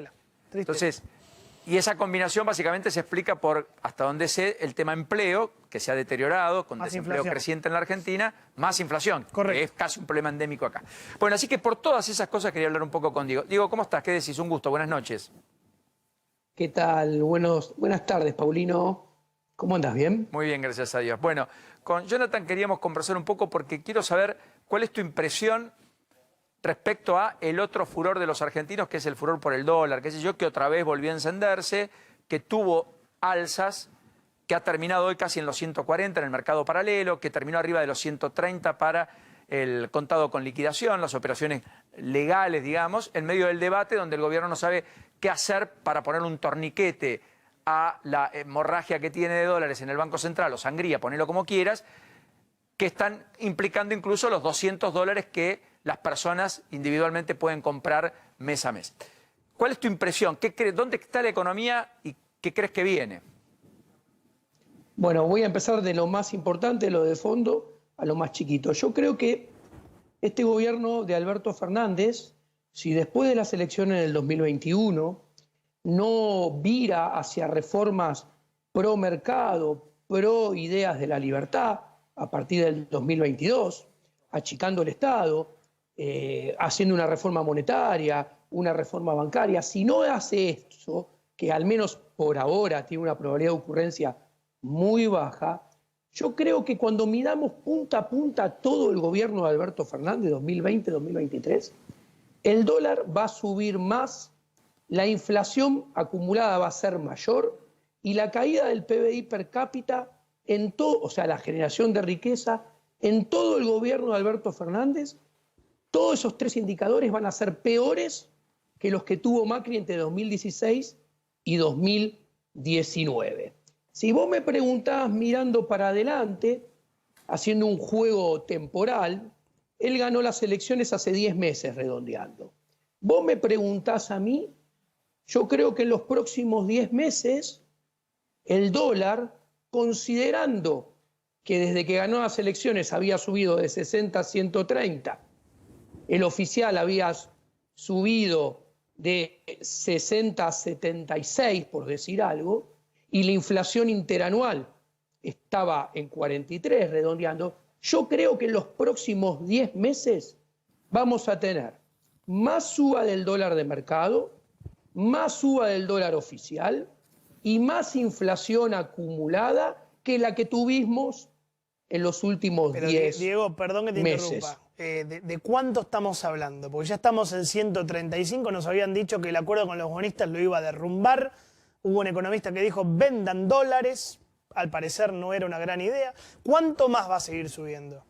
Triste. Entonces, y esa combinación básicamente se explica por, hasta donde sé, el tema empleo, que se ha deteriorado, con Más desempleo inflación. creciente en la Argentina, más inflación, Correcto. que es casi un problema endémico acá. Bueno, así que por todas esas cosas quería hablar un poco con Diego. Diego, ¿cómo estás? ¿Qué decís? Un gusto, buenas noches. ¿Qué tal? Buenas tardes, Paulino. ¿Cómo andas? ¿Bien? Muy bien, gracias a Dios. Bueno, con Jonathan queríamos conversar un poco porque quiero saber cuál es tu impresión respecto a el otro furor de los argentinos, que es el furor por el dólar, qué sé yo, que otra vez volvió a encenderse, que tuvo alzas, que ha terminado hoy casi en los 140 en el mercado paralelo, que terminó arriba de los 130 para el contado con liquidación, las operaciones legales, digamos, en medio del debate donde el gobierno no sabe qué hacer para poner un torniquete a la hemorragia que tiene de dólares en el Banco Central, o sangría, ponelo como quieras, que están implicando incluso los $200 que las personas individualmente pueden comprar mes a mes. ¿Cuál es tu impresión? ¿Dónde está la economía y qué crees que viene? Bueno, voy a empezar de lo más importante, lo de fondo, a lo más chiquito. Yo creo que este gobierno de Alberto Fernández, si después de las elecciones del 2021 no vira hacia reformas pro mercado, pro ideas de la libertad, a partir del 2022, achicando el Estado, haciendo una reforma monetaria, una reforma bancaria, si no hace eso, que al menos por ahora tiene una probabilidad de ocurrencia muy baja, yo creo que cuando miramos punta a punta todo el gobierno de Alberto Fernández, 2020-2023, el dólar va a subir más, la inflación acumulada va a ser mayor y la caída del PBI per cápita en todo, o sea, la generación de riqueza en todo el gobierno de Alberto Fernández, todos esos tres indicadores van a ser peores que los que tuvo Macri entre 2016 y 2019. Si vos me preguntás mirando para adelante, haciendo un juego temporal, él ganó las elecciones hace 10 meses redondeando. Vos me preguntás a mí, yo creo que en los próximos 10 meses el dólar, considerando que desde que ganó las elecciones había subido de 60 a 130, el oficial había subido de 60 a 76, por decir algo, y la inflación interanual estaba en 43, redondeando, yo creo que en los próximos 10 meses vamos a tener más suba del dólar de mercado, más suba del dólar oficial y más inflación acumulada que la que tuvimos en los últimos 10 meses. Diego, perdón que te interrumpa. ¿De cuánto estamos hablando? Porque ya estamos en 135, nos habían dicho que el acuerdo con los bonistas lo iba a derrumbar. Hubo un economista que dijo, vendan dólares. Al parecer no era una gran idea. ¿Cuánto más va a seguir subiendo?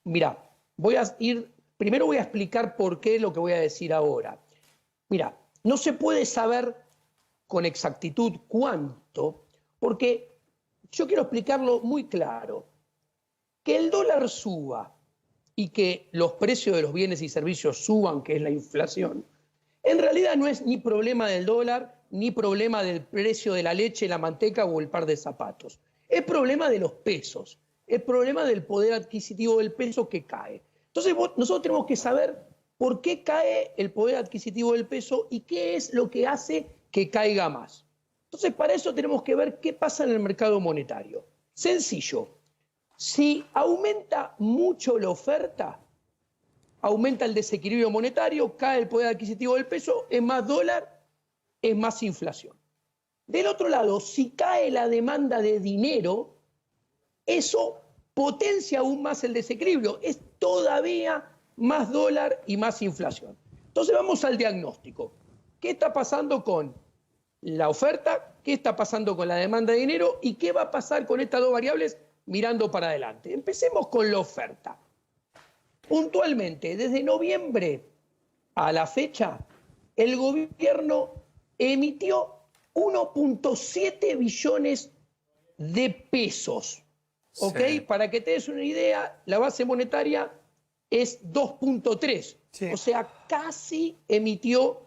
Mira, primero voy a explicar por qué lo que voy a decir ahora. Mira, no se puede saber con exactitud cuánto, porque yo quiero explicarlo muy claro. Que el dólar suba y que los precios de los bienes y servicios suban, que es la inflación, en realidad no es ni problema del dólar, ni problema del precio de la leche, la manteca o el par de zapatos. Es problema de los pesos, es problema del poder adquisitivo del peso que cae. Entonces nosotros tenemos que saber por qué cae el poder adquisitivo del peso y qué es lo que hace que caiga más. Entonces para eso tenemos que ver qué pasa en el mercado monetario. Sencillo. Si aumenta mucho la oferta, aumenta el desequilibrio monetario, cae el poder adquisitivo del peso, es más dólar, es más inflación. Del otro lado, si cae la demanda de dinero, eso potencia aún más el desequilibrio, es todavía más dólar y más inflación. Entonces vamos al diagnóstico. ¿Qué está pasando con la oferta? ¿Qué está pasando con la demanda de dinero? ¿Y qué va a pasar con estas dos variables mirando para adelante? Empecemos con la oferta. Puntualmente, desde noviembre a la fecha, el gobierno emitió 1.7 billones de pesos. ¿Ok? Sí. Para que te des una idea, la base monetaria es 2.3. Sí. O sea, casi emitió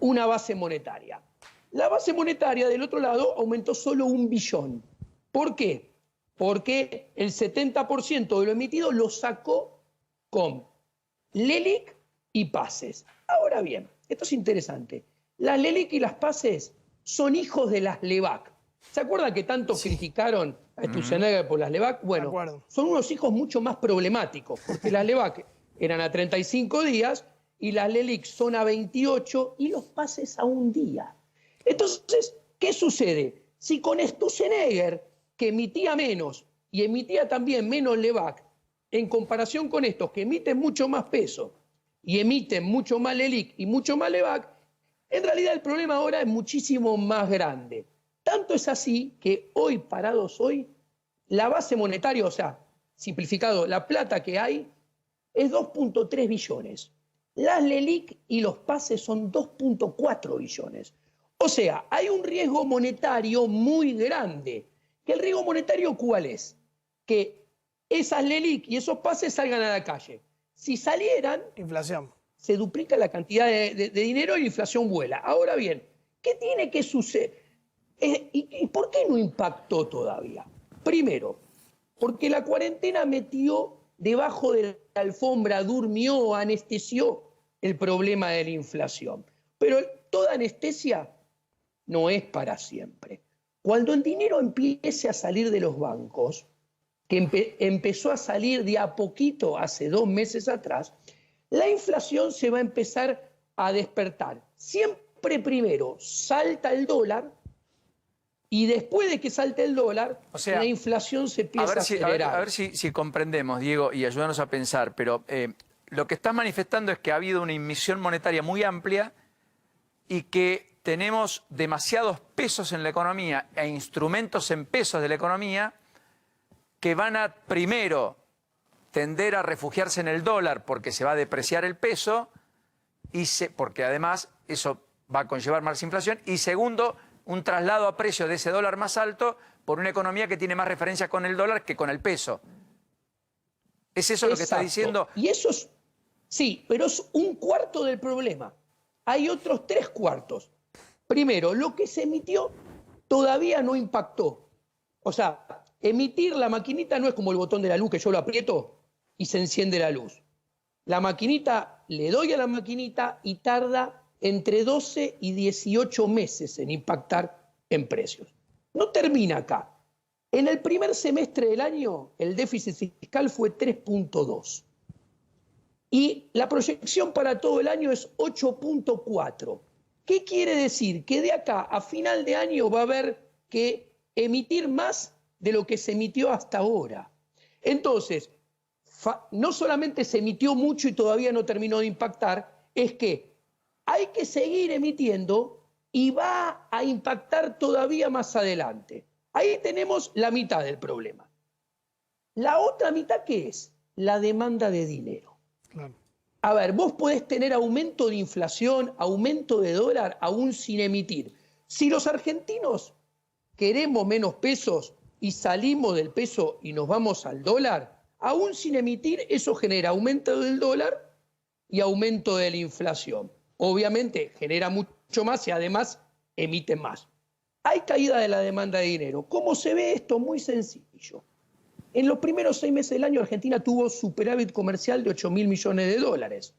una base monetaria. La base monetaria, del otro lado, aumentó solo 1 billón. ¿Por qué? Porque el 70% de lo emitido lo sacó con LELIQ y pases. Ahora bien, esto es interesante. Las LELIQ y las PASES son hijos de las LEVAC. ¿Se acuerdan que tanto criticaron a Sturzenegger por las LEVAC? Bueno, son unos hijos mucho más problemáticos, porque las LEVAC eran a 35 días y las LELIQ son a 28 y los PASES a un día. Entonces, ¿qué sucede? Si con Sturzenegger, que emitía menos y emitía también menos LEVAC, en comparación con estos que emiten mucho más peso y emiten mucho más LELIQ y mucho más LEVAC, en realidad el problema ahora es muchísimo más grande. Tanto es así que hoy, parados hoy, la base monetaria, o sea, simplificado, la plata que hay es 2.3 billones. Las LELIQ y los PASES son 2.4 billones. O sea, hay un riesgo monetario muy grande. ¿Que el riesgo monetario cuál es? Que esas LELIQ y esos PASES salgan a la calle. Si salieran, inflación, se duplica la cantidad de dinero y la inflación vuela. Ahora bien, ¿qué tiene que suceder? ¿Y por qué no impactó todavía? Primero, porque la cuarentena metió debajo de la alfombra, durmió, anestesió el problema de la inflación. Pero toda anestesia no es para siempre. Cuando el dinero empiece a salir de los bancos, que empezó a salir de a poquito hace 2 meses atrás, la inflación se va a empezar a despertar. Siempre primero salta el dólar y después de que salte el dólar, o sea, la inflación se empieza a acelerar. A ver si comprendemos, Diego, y ayúdanos a pensar, pero lo que estás manifestando es que ha habido una emisión monetaria muy amplia y que tenemos demasiados pesos en la economía e instrumentos en pesos de la economía que van a primero tender a refugiarse en el dólar porque se va a depreciar el peso porque además eso va a conllevar más inflación, y segundo, un traslado a precio de ese dólar más alto por una economía que tiene más referencia con el dólar que con el peso. ¿Es eso lo que está diciendo? Y eso es, sí, pero es un cuarto del problema. Hay otros 3 cuartos. Primero, lo que se emitió todavía no impactó. O sea, emitir la maquinita no es como el botón de la luz que yo lo aprieto y se enciende la luz. La maquinita, le doy a la maquinita y tarda entre 12 y 18 meses en impactar en precios. No termina acá. En el primer semestre del año, el déficit fiscal fue 3.2. Y la proyección para todo el año es 8.4. ¿Qué quiere decir? Que de acá a final de año va a haber que emitir más de lo que se emitió hasta ahora. Entonces, no solamente se emitió mucho y todavía no terminó de impactar, es que hay que seguir emitiendo y va a impactar todavía más adelante. Ahí tenemos la mitad del problema. La otra mitad, ¿qué es? La demanda de dinero. claro. A ver, vos podés tener aumento de inflación, aumento de dólar, aún sin emitir. Si los argentinos queremos menos pesos y salimos del peso y nos vamos al dólar, aún sin emitir, eso genera aumento del dólar y aumento de la inflación. Obviamente genera mucho más y además emite más. Hay caída de la demanda de dinero. ¿Cómo se ve esto? Muy sencillo. En los primeros 6 meses del año Argentina tuvo superávit comercial de 8.000 millones de dólares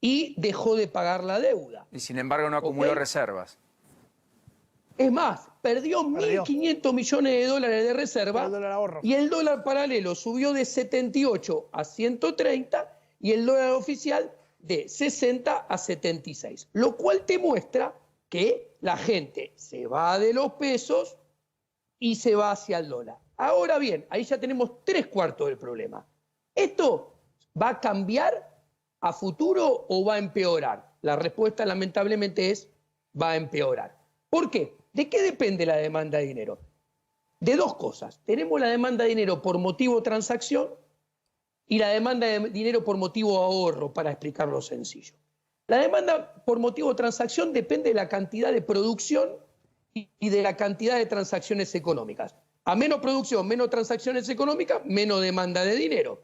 y dejó de pagar la deuda. Y sin embargo no acumuló reservas. Es más, perdió 1.500 millones de dólares de reserva y el dólar paralelo subió de 78 a 130 y el dólar oficial de 60 a 76. Lo cual te muestra que la gente se va de los pesos y se va hacia el dólar. Ahora bien, ahí ya tenemos 3/4 del problema. ¿Esto va a cambiar a futuro o va a empeorar? La respuesta lamentablemente es va a empeorar. ¿Por qué? ¿De qué depende la demanda de dinero? De 2 cosas. Tenemos la demanda de dinero por motivo transacción y la demanda de dinero por motivo ahorro, para explicarlo sencillo. La demanda por motivo transacción depende de la cantidad de producción y de la cantidad de transacciones económicas. A menos producción, menos transacciones económicas, menos demanda de dinero.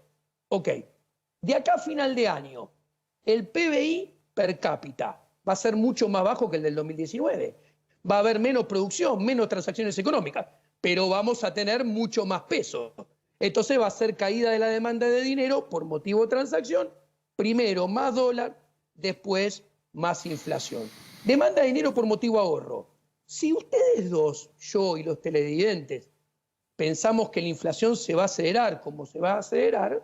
Ok. De acá a final de año, el PBI per cápita va a ser mucho más bajo que el del 2019. Va a haber menos producción, menos transacciones económicas, pero vamos a tener mucho más peso. Entonces va a ser caída de la demanda de dinero por motivo de transacción, primero más dólar, después más inflación. Demanda de dinero por motivo ahorro. Si ustedes dos, yo y los televidentes, pensamos que la inflación se va a acelerar como se va a acelerar,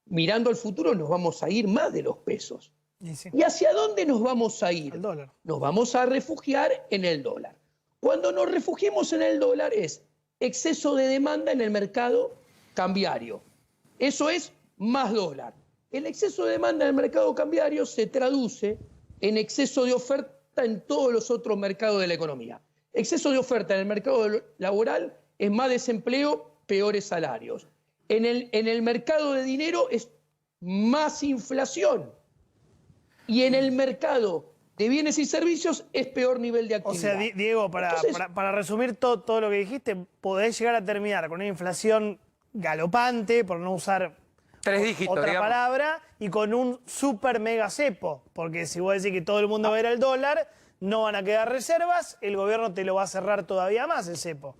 mirando al futuro nos vamos a ir más de los pesos. Sí. ¿Y hacia dónde nos vamos a ir? Al dólar. Nos vamos a refugiar en el dólar. Cuando nos refugiemos en el dólar es exceso de demanda en el mercado cambiario. Eso es más dólar. El exceso de demanda en el mercado cambiario se traduce en exceso de oferta en todos los otros mercados de la economía. Exceso de oferta en el mercado laboral es más desempleo, peores salarios. En el mercado de dinero es más inflación. Y en el mercado de bienes y servicios es peor nivel de actividad. O sea, Diego, para resumir todo lo que dijiste, podés llegar a terminar con una inflación galopante, por no usar 3 dígitos, otra digamos. palabra, y con un super mega cepo. Porque si vos decís que todo el mundo va a ir al dólar, no van a quedar reservas, el gobierno te lo va a cerrar todavía más el cepo.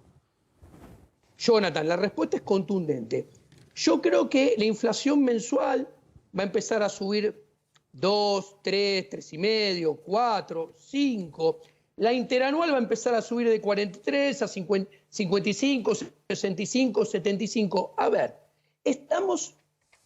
Jonathan, la respuesta es contundente. Yo creo que la inflación mensual va a empezar a subir 2, 3, 3,5, 4, 5. La interanual va a empezar a subir de 43 a 55, 65, 75. A ver,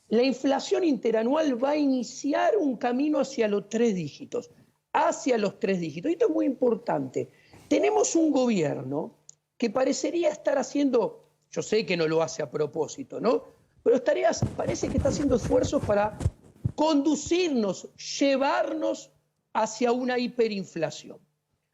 la inflación interanual va a iniciar un camino hacia los 3 dígitos. Hacia los 3 dígitos. Y esto es muy importante. Tenemos un gobierno que parecería estar haciendo, yo sé que no lo hace a propósito, ¿no? Pero parece que está haciendo esfuerzos para conducirnos, llevarnos hacia una hiperinflación.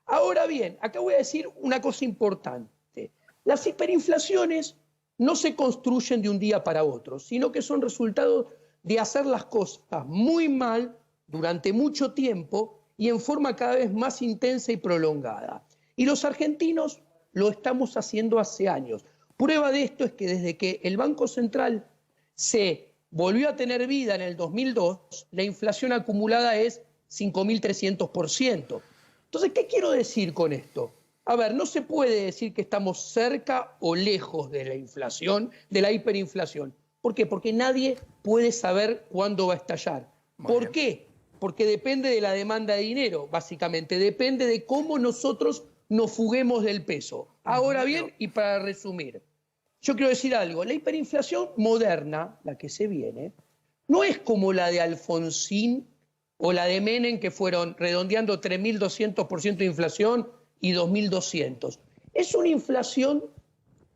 Ahora bien, acá voy a decir una cosa importante. Las hiperinflaciones no se construyen de un día para otro, sino que son resultado de hacer las cosas muy mal durante mucho tiempo y en forma cada vez más intensa y prolongada. Y los argentinos lo estamos haciendo hace años. Prueba de esto es que desde que el Banco Central se volvió a tener vida en el 2002, la inflación acumulada es 5.300%. Entonces, ¿qué quiero decir con esto? A ver, no se puede decir que estamos cerca o lejos de la inflación, de la hiperinflación. ¿Por qué? Porque nadie puede saber cuándo va a estallar. ¿Por qué? Porque depende de la demanda de dinero, básicamente. Depende de cómo nosotros nos fuguemos del peso. Ahora bien, y para resumir, yo quiero decir algo. La hiperinflación moderna, la que se viene, no es como la de Alfonsín o la de Menem, que fueron redondeando 3.200% de inflación y 2.200. Es una inflación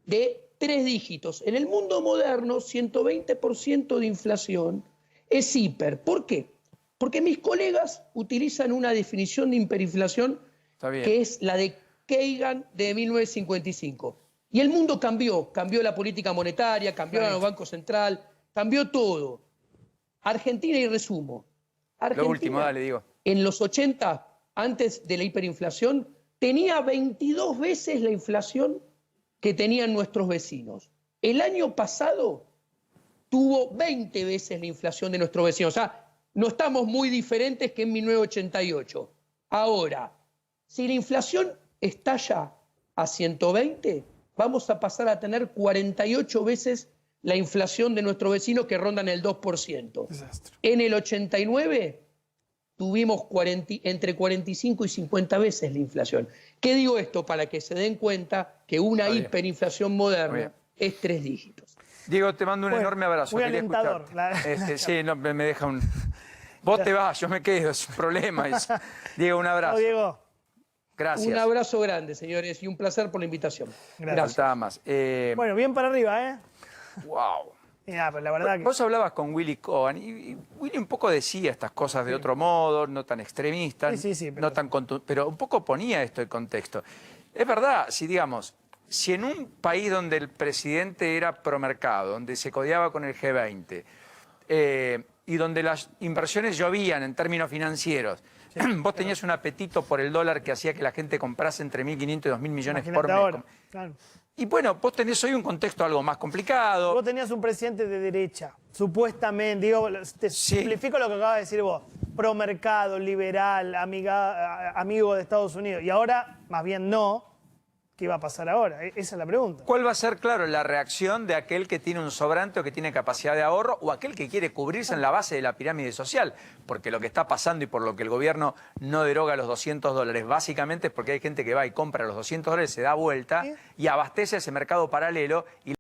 de 3 dígitos. En el mundo moderno, 120% de inflación es hiper. ¿Por qué? Porque mis colegas utilizan una definición de hiperinflación que es la de Kagan de 1955. Y el mundo cambió la política monetaria, cambió el Banco Central, cambió todo. Argentina, y resumo, Argentina, lo último, dale, digo. En los 80, antes de la hiperinflación, tenía 22 veces la inflación que tenían nuestros vecinos. El año pasado tuvo 20 veces la inflación de nuestros vecinos. O sea, no estamos muy diferentes que en 1988. Ahora, si la inflación estalla a 120, vamos a pasar a tener 48 veces la inflación de nuestros vecinos que rondan el 2%. Desastre. En el 89 tuvimos entre 45 y 50 veces la inflación. ¿Qué digo esto? Para que se den cuenta que una hiperinflación moderna es 3 dígitos. Diego, te mando un enorme abrazo. Muy Quería alentador. sí, no, me deja un... Vos te vas, yo me quedo, es un problema eso. Diego, un abrazo. Diego. Gracias. Un abrazo grande, señores, y un placer por la invitación. Gracias. Faltaba más. Bueno, bien para arriba, ¿eh? Wow. Mira, pero la verdad que... Vos hablabas con Willy Cohen y Willy un poco decía estas cosas de otro modo, no tan extremistas, pero... no tan pero un poco ponía esto en contexto. Es verdad, si en un país donde el presidente era promercado, donde se codeaba con el G20 y donde las inversiones llovían en términos financieros, vos tenías un apetito por el dólar que hacía que la gente comprase entre 1.500 y 2.000 millones por mes. Ahora, claro. Y bueno, vos tenés hoy un contexto algo más complicado. Vos tenías un presidente de derecha, supuestamente, digo, te simplifico lo que acabas de decir vos, promercado, liberal, amigo de Estados Unidos, y ahora, más bien no. ¿qué va a pasar ahora? Esa es la pregunta. ¿Cuál va a ser, claro, la reacción de aquel que tiene un sobrante o que tiene capacidad de ahorro o aquel que quiere cubrirse en la base de la pirámide social? Porque lo que está pasando y por lo que el gobierno no deroga los $200, básicamente es porque hay gente que va y compra los $200, se da vuelta y abastece ese mercado paralelo y